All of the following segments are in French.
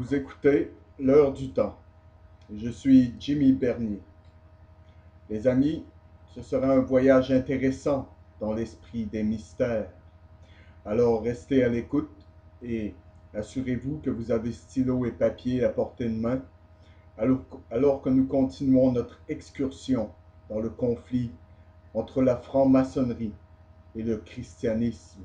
Vous écoutez L'heure du temps. Je suis Jimmy Bernier. Les amis, ce sera un voyage intéressant dans l'esprit des mystères. Alors restez à l'écoute et assurez-vous que vous avez stylo et papier à portée de main alors que nous continuons notre excursion dans le conflit entre la franc-maçonnerie et le christianisme.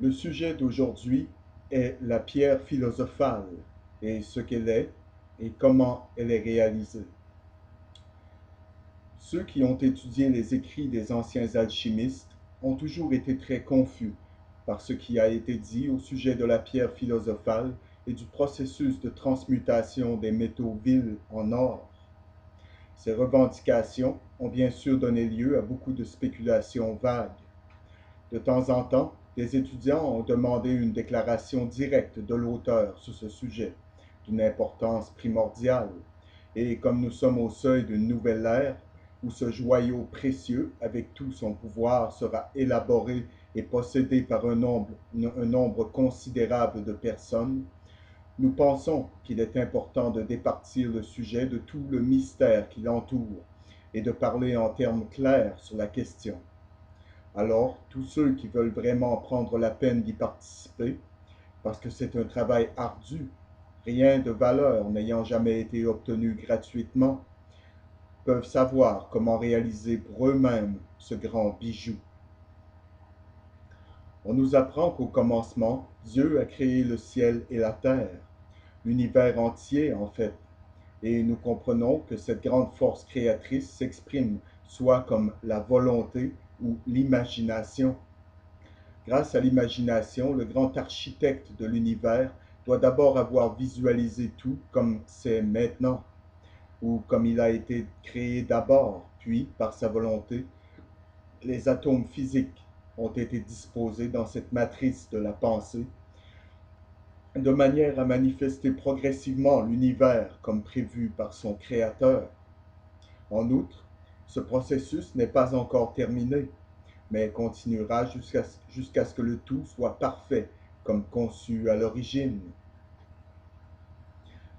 Le sujet d'aujourd'hui est la pierre philosophale et ce qu'elle est et comment elle est réalisée. Ceux qui ont étudié les écrits des anciens alchimistes ont toujours été très confus par ce qui a été dit au sujet de la pierre philosophale et du processus de transmutation des métaux vils en or. Ces revendications ont bien sûr donné lieu à beaucoup de spéculations vagues. De temps en temps, des étudiants ont demandé une déclaration directe de l'auteur sur ce sujet, d'une importance primordiale, et comme nous sommes au seuil d'une nouvelle ère, où ce joyau précieux, avec tout son pouvoir, sera élaboré et possédé par un nombre considérable de personnes, nous pensons qu'il est important de départir le sujet de tout le mystère qui l'entoure et de parler en termes clairs sur la question. Alors, tous ceux qui veulent vraiment prendre la peine d'y participer, parce que c'est un travail ardu, rien de valeur n'ayant jamais été obtenu gratuitement, peuvent savoir comment réaliser pour eux-mêmes ce grand bijou. On nous apprend qu'au commencement, Dieu a créé le ciel et la terre, l'univers entier en fait, et nous comprenons que cette grande force créatrice s'exprime soit comme la volonté ou l'imagination. Grâce à l'imagination, le grand architecte de l'univers doit d'abord avoir visualisé tout comme c'est maintenant, ou comme il a été créé d'abord, puis, par sa volonté, les atomes physiques ont été disposés dans cette matrice de la pensée, de manière à manifester progressivement l'univers comme prévu par son créateur. En outre, ce processus n'est pas encore terminé, mais continuera jusqu'à ce que le tout soit parfait, comme conçu à l'origine.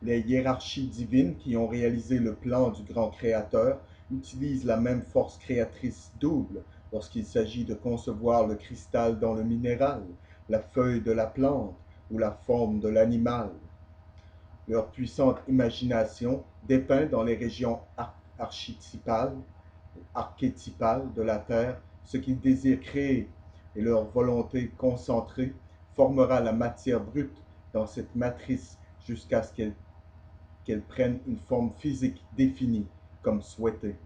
Les hiérarchies divines qui ont réalisé le plan du grand créateur utilisent la même force créatrice double lorsqu'il s'agit de concevoir le cristal dans le minéral, la feuille de la plante ou la forme de l'animal. Leur puissante imagination dépeint dans les régions archétypales de la Terre ce qu'ils désirent créer, et leur volonté concentrée formera la matière brute dans cette matrice jusqu'à ce qu'elle prenne une forme physique définie comme souhaité.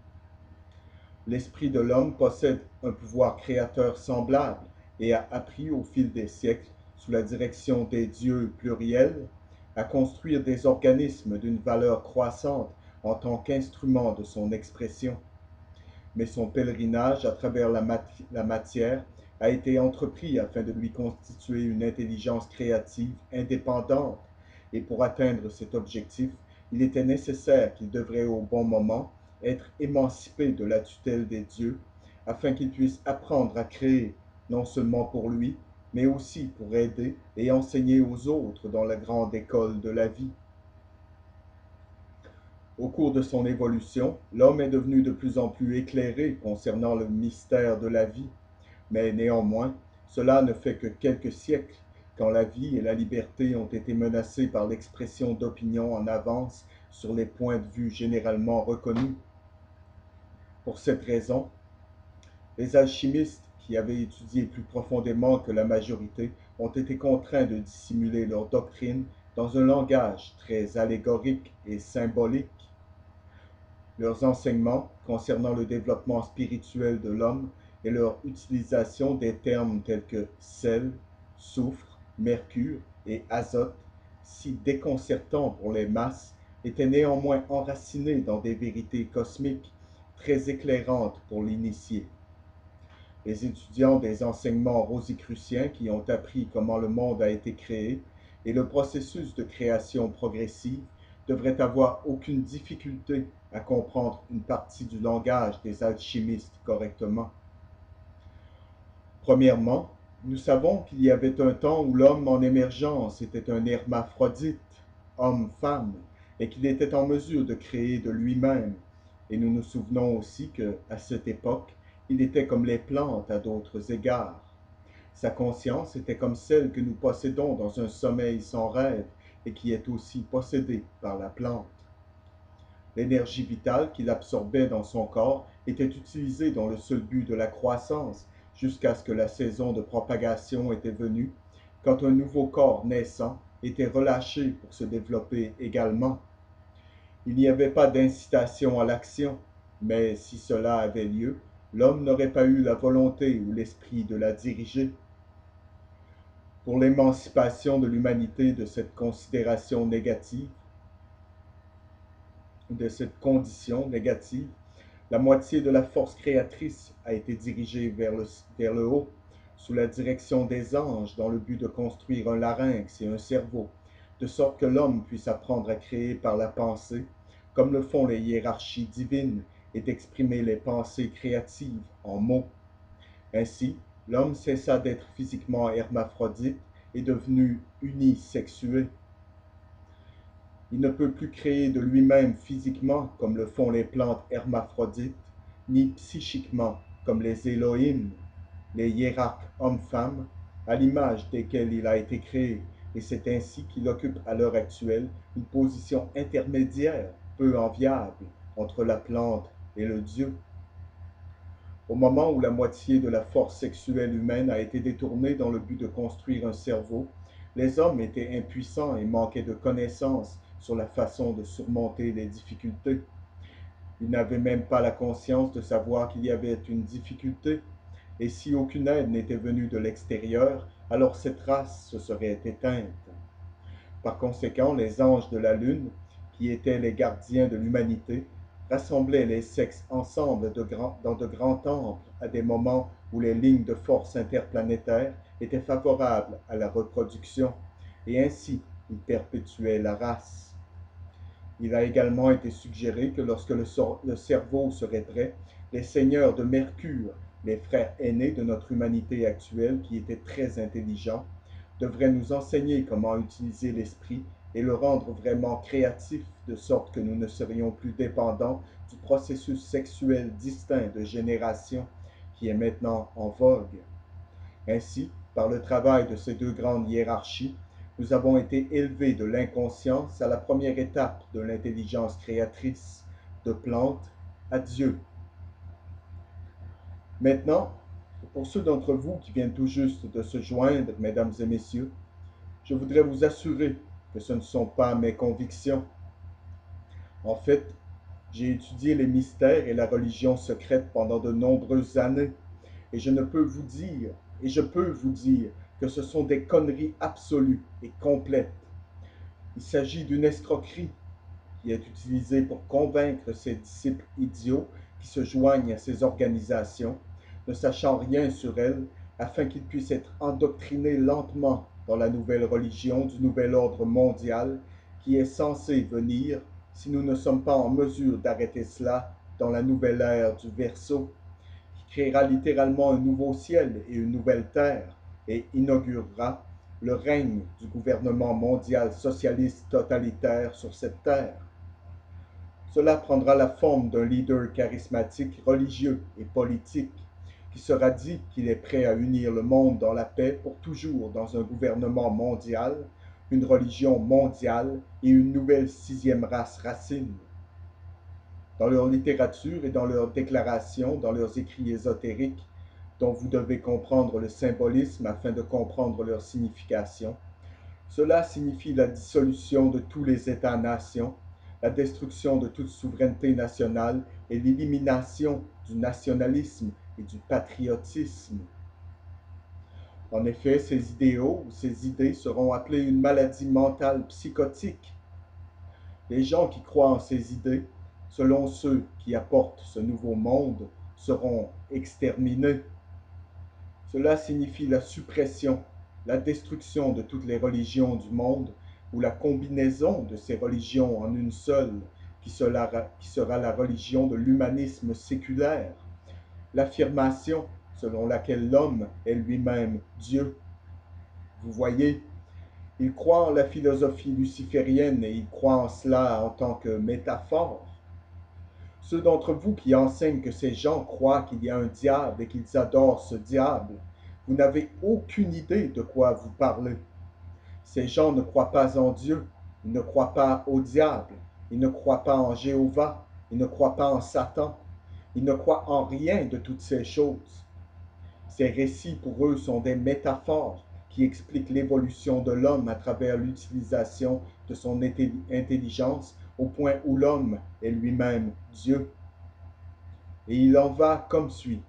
L'esprit de l'homme possède un pouvoir créateur semblable et a appris au fil des siècles, sous la direction des dieux pluriels, à construire des organismes d'une valeur croissante en tant qu'instrument de son expression. Mais son pèlerinage à travers la matière a été entrepris afin de lui constituer une intelligence créative indépendante, et pour atteindre cet objectif, il était nécessaire qu'il devrait au bon moment être émancipé de la tutelle des dieux, afin qu'il puisse apprendre à créer, non seulement pour lui, mais aussi pour aider et enseigner aux autres dans la grande école de la vie. Au cours de son évolution, l'homme est devenu de plus en plus éclairé concernant le mystère de la vie, mais néanmoins, cela ne fait que quelques siècles, quand la vie et la liberté ont été menacées par l'expression d'opinions en avance sur les points de vue généralement reconnus. Pour cette raison, les alchimistes, qui avaient étudié plus profondément que la majorité, ont été contraints de dissimuler leur doctrine dans un langage très allégorique et symbolique. Leurs enseignements concernant le développement spirituel de l'homme et leur utilisation des termes tels que sel, soufre, mercure et azote, si déconcertants pour les masses, étaient néanmoins enracinés dans des vérités cosmiques très éclairantes pour l'initié. Les étudiants des enseignements rosicruciens qui ont appris comment le monde a été créé et le processus de création progressive devraient avoir aucune difficulté à comprendre une partie du langage des alchimistes correctement. Premièrement, nous savons qu'il y avait un temps où l'homme en émergence était un hermaphrodite, homme-femme, et qu'il était en mesure de créer de lui-même. Et nous nous souvenons aussi que, à cette époque, il était comme les plantes à d'autres égards. Sa conscience était comme celle que nous possédons dans un sommeil sans rêve et qui est aussi possédée par la plante. L'énergie vitale qu'il absorbait dans son corps était utilisée dans le seul but de la croissance, jusqu'à ce que la saison de propagation était venue, quand un nouveau corps naissant était relâché pour se développer également. Il n'y avait pas d'incitation à l'action, mais si cela avait lieu, l'homme n'aurait pas eu la volonté ou l'esprit de la diriger. Pour l'émancipation de l'humanité de cette considération négative, de cette condition négative, la moitié de la force créatrice a été dirigée vers le haut, sous la direction des anges, dans le but de construire un larynx et un cerveau, de sorte que l'homme puisse apprendre à créer par la pensée, comme le font les hiérarchies divines, et d'exprimer les pensées créatives en mots. Ainsi, l'homme cessa d'être physiquement hermaphrodite et est devenu unisexué. Il ne peut plus créer de lui-même physiquement comme le font les plantes hermaphrodites, ni psychiquement comme les Elohim, les hiérarques hommes-femmes, à l'image desquels il a été créé, et c'est ainsi qu'il occupe à l'heure actuelle une position intermédiaire peu enviable entre la plante et le Dieu. Au moment où la moitié de la force sexuelle humaine a été détournée dans le but de construire un cerveau, les hommes étaient impuissants et manquaient de connaissances sur la façon de surmonter les difficultés. Ils n'avaient même pas la conscience de savoir qu'il y avait une difficulté, et si aucune aide n'était venue de l'extérieur, alors cette race se serait éteinte. Par conséquent, les anges de la lune, qui étaient les gardiens de l'humanité, rassemblaient les sexes ensemble dans de grands temples à des moments où les lignes de force interplanétaires étaient favorables à la reproduction, et ainsi ils perpétuaient la race. Il a également été suggéré que lorsque le cerveau serait prêt, les seigneurs de Mercure, les frères aînés de notre humanité actuelle qui étaient très intelligents, devraient nous enseigner comment utiliser l'esprit et le rendre vraiment créatif, de sorte que nous ne serions plus dépendants du processus sexuel distinct de génération qui est maintenant en vogue. Ainsi, par le travail de ces deux grandes hiérarchies, nous avons été élevés de l'inconscience à la première étape de l'intelligence créatrice, de plante à Dieu. Maintenant, pour ceux d'entre vous qui viennent tout juste de se joindre, mesdames et messieurs, je voudrais vous assurer que ce ne sont pas mes convictions. En fait, j'ai étudié les mystères et la religion secrète pendant de nombreuses années, et je peux vous dire que ce sont des conneries absolues et complètes. Il s'agit d'une escroquerie qui est utilisée pour convaincre ses disciples idiots qui se joignent à ces organisations, ne sachant rien sur elles, afin qu'ils puissent être endoctrinés lentement dans la nouvelle religion du nouvel ordre mondial qui est censé venir si nous ne sommes pas en mesure d'arrêter cela dans la nouvelle ère du Verseau, qui créera littéralement un nouveau ciel et une nouvelle terre et inaugurera le règne du gouvernement mondial socialiste totalitaire sur cette terre. Cela prendra la forme d'un leader charismatique, religieux et politique qui sera dit qu'il est prêt à unir le monde dans la paix pour toujours dans un gouvernement mondial, une religion mondiale et une nouvelle sixième race racine. Dans leur littérature et dans leurs déclarations, dans leurs écrits ésotériques, dont vous devez comprendre le symbolisme afin de comprendre leur signification, cela signifie la dissolution de tous les États-nations, la destruction de toute souveraineté nationale et l'élimination du nationalisme et du patriotisme. En effet, ces idéaux ou ces idées seront appelés une maladie mentale psychotique. Les gens qui croient en ces idées, selon ceux qui apportent ce nouveau monde, seront exterminés. Cela signifie la suppression, la destruction de toutes les religions du monde ou la combinaison de ces religions en une seule, qui sera la religion de l'humanisme séculaire, l'affirmation selon laquelle l'homme est lui-même Dieu. Vous voyez, il croit en la philosophie luciférienne et il croit en cela en tant que métaphore. Ceux d'entre vous qui enseignent que ces gens croient qu'il y a un diable et qu'ils adorent ce diable, vous n'avez aucune idée de quoi vous parlez. Ces gens ne croient pas en Dieu, ils ne croient pas au diable, ils ne croient pas en Jéhovah, ils ne croient pas en Satan, ils ne croient en rien de toutes ces choses. Ces récits pour eux sont des métaphores qui expliquent l'évolution de l'homme à travers l'utilisation de son intelligence au point où l'homme est lui-même Dieu. Et il en va comme suit.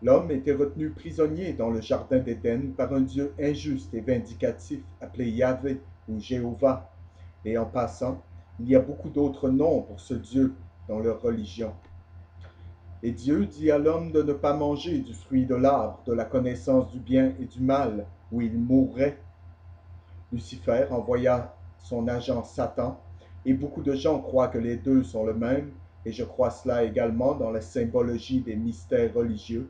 L'homme était retenu prisonnier dans le jardin d'Éden par un Dieu injuste et vindicatif appelé Yahvé ou Jéhovah. Et en passant, il y a beaucoup d'autres noms pour ce Dieu dans leur religion. Et Dieu dit à l'homme de ne pas manger du fruit de l'arbre de la connaissance du bien et du mal, où il mourrait. Lucifer envoya son agent Satan, et beaucoup de gens croient que les deux sont le même, et je crois cela également dans la symbologie des mystères religieux.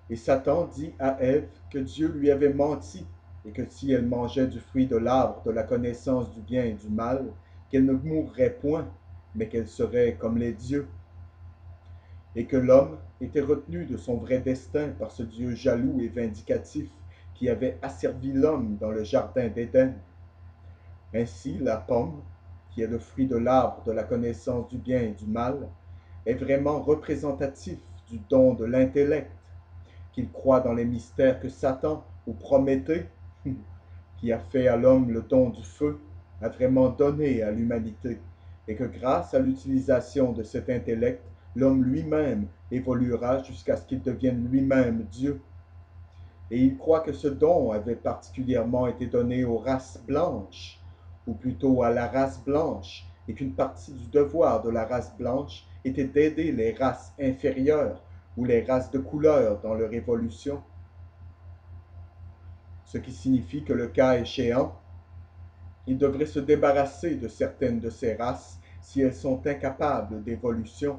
Et Satan dit à Ève que Dieu lui avait menti, et que si elle mangeait du fruit de l'arbre de la connaissance du bien et du mal, qu'elle ne mourrait point, mais qu'elle serait comme les dieux, et que l'homme était retenu de son vrai destin par ce Dieu jaloux et vindicatif qui avait asservi l'homme dans le jardin d'Éden. Ainsi, la pomme, qui est le fruit de l'arbre de la connaissance du bien et du mal, est vraiment représentatif du don de l'intellect, qu'il croit dans les mystères que Satan ou Prométhée, qui a fait à l'homme le don du feu, a vraiment donné à l'humanité, et que grâce à l'utilisation de cet intellect, l'homme lui-même évoluera jusqu'à ce qu'il devienne lui-même Dieu. Et il croit que ce don avait particulièrement été donné aux races blanches, ou plutôt à la race blanche, et qu'une partie du devoir de la race blanche était d'aider les races inférieures ou les races de couleur dans leur évolution. Ce qui signifie que le cas échéant, il devrait se débarrasser de certaines de ces races si elles sont incapables d'évolution,